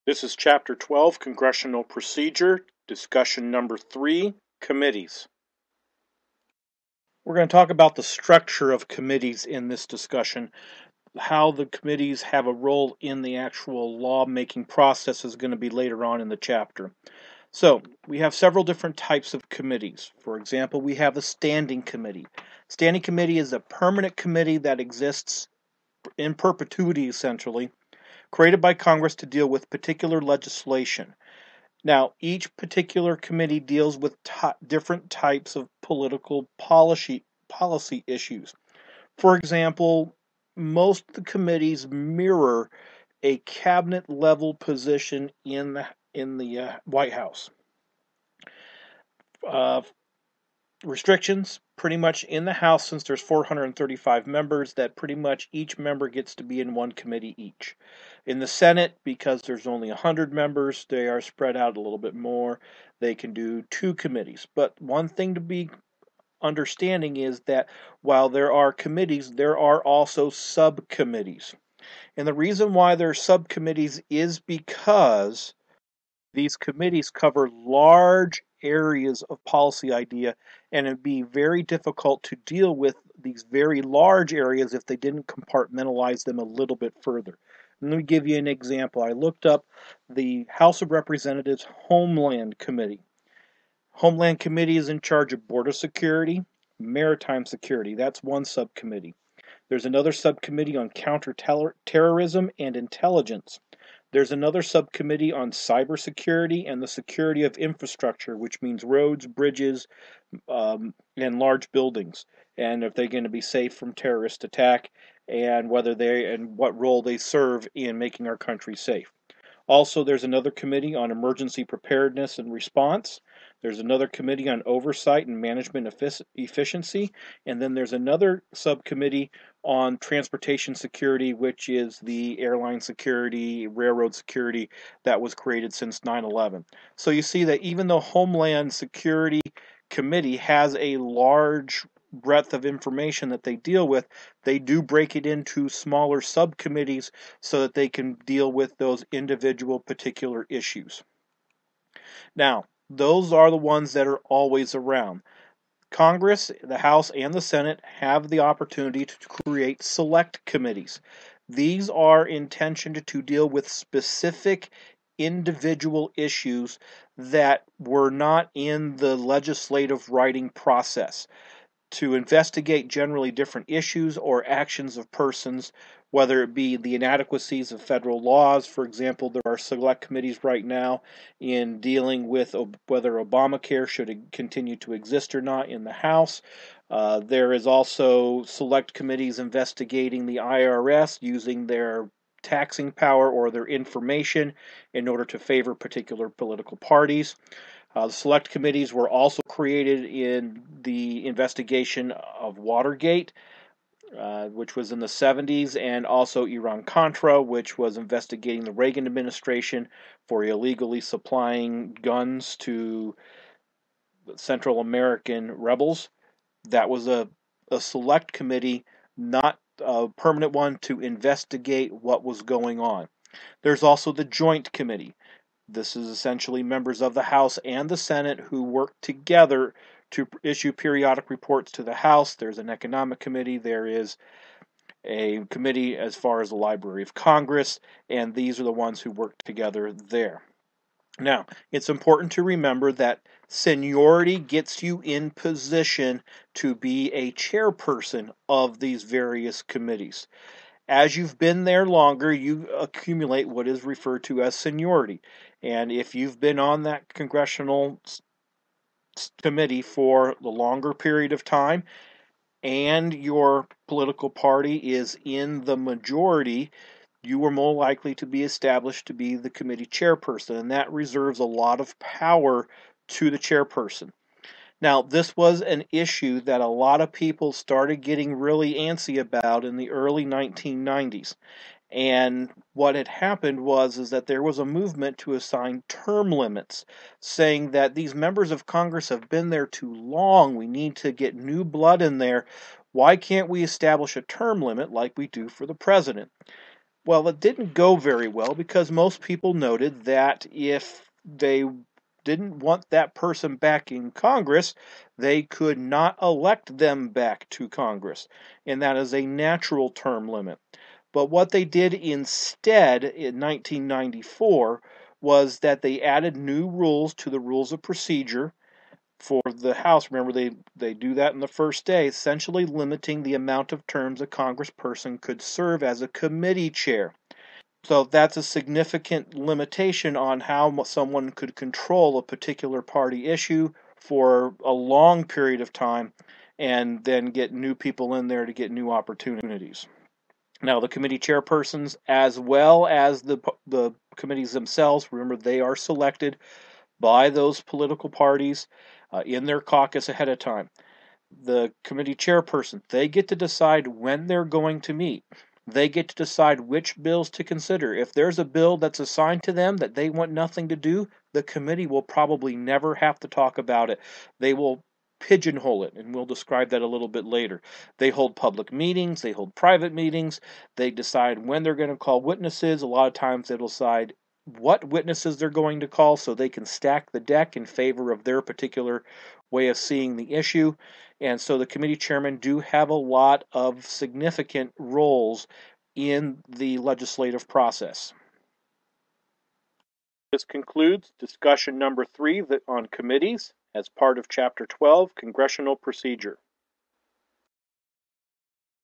This is Chapter 12, Congressional Procedure, Discussion Number 3, Committees. We're going to talk about the structure of committees in this discussion. How the committees have a role in the actual lawmaking process is going to be later on in the chapter. So, we have several different types of committees. For example, we have the Standing Committee. Standing Committee is a permanent committee that exists in perpetuity, essentially, created by Congress to deal with particular legislation. Now, each particular committee deals with different types of political policy issues. For example, most of the committees mirror a cabinet level position in the White House. Restrictions pretty much in the House, since there's 435 members, that pretty much each member gets to be in one committee each. In the Senate, because there's only 100 members, they are spread out a little bit more. They can do 2 committees. But one thing to be understanding is that while there are committees, there are also subcommittees. And the reason why there are subcommittees is because these committees cover large areas of policy idea, and it'd be very difficult to deal with these very large areas if they didn't compartmentalize them a little bit further. And let me give you an example. I looked up the House of Representatives Homeland Committee. Homeland Committee is in charge of border security, maritime security. That's one subcommittee. There's another subcommittee on counterterrorism and intelligence. There's another subcommittee on cybersecurity and the security of infrastructure, which means roads, bridges, and large buildings, and if they're going to be safe from terrorist attack, and what role they serve in making our country safe. Also, there's another committee on emergency preparedness and response. There's another committee on oversight and management efficiency. And then there's another subcommittee on transportation security, which is the airline security, railroad security that was created since 9/11. So you see that even though Homeland Security Committee has a large breadth of information that they deal with, they do break it into smaller subcommittees so that they can deal with those individual particular issues. Now, those are the ones that are always around. Congress, the House, and the Senate have the opportunity to create select committees. These are intentioned to deal with specific individual issues that were not in the legislative writing process, to investigate generally different issues or actions of persons, whether it be the inadequacies of federal laws. For example, there are select committees right now in dealing with whether Obamacare should continue to exist or not in the House. There is also select committees investigating the IRS using their taxing power or their information in order to favor particular political parties. The select committees were also created in the investigation of Watergate, which was in the 70s, and also Iran-Contra, which was investigating the Reagan administration for illegally supplying guns to Central American rebels. That was a select committee, not a permanent one, to investigate what was going on. There's also the Joint Committee. This is essentially members of the House and the Senate who work together to issue periodic reports to the House. There's an economic committee. There is a committee as far as the Library of Congress, and these are the ones who work together there. Now, it's important to remember that seniority gets you in position to be a chairperson of these various committees. As you've been there longer, you accumulate what is referred to as seniority. And if you've been on that congressional committee for the longer period of time, and your political party is in the majority, you are more likely to be established to be the committee chairperson, and that reserves a lot of power to the chairperson. Now, this was an issue that a lot of people started getting really antsy about in the early 1990s. And what had happened is that there was a movement to assign term limits, saying that these members of Congress have been there too long. We need to get new blood in there. Why can't we establish a term limit like we do for the president? Well, it didn't go very well because most people noted that if they didn't want that person back in Congress, they could not elect them back to Congress, and that is a natural term limit. But what they did instead in 1994 was that they added new rules to the rules of procedure for the House. Remember, they do that in the first day, essentially limiting the amount of terms a congressperson could serve as a committee chair. So that's a significant limitation on how someone could control a particular party issue for a long period of time and then get new people in there to get new opportunities. Now, the committee chairpersons, as well as the committees themselves, remember they are selected by those political parties in their caucus ahead of time. The committee chairperson, they get to decide when they're going to meet. They get to decide which bills to consider. If there's a bill that's assigned to them that they want nothing to do, the committee will probably never have to talk about it. They will pigeonhole it, and we'll describe that a little bit later. They hold public meetings, they hold private meetings, they decide when they're going to call witnesses. A lot of times they'll decide what witnesses they're going to call so they can stack the deck in favor of their particular way of seeing the issue. And so the committee chairmen do have a lot of significant roles in the legislative process. This concludes discussion number 3 on committees as part of Chapter 12, Congressional Procedure.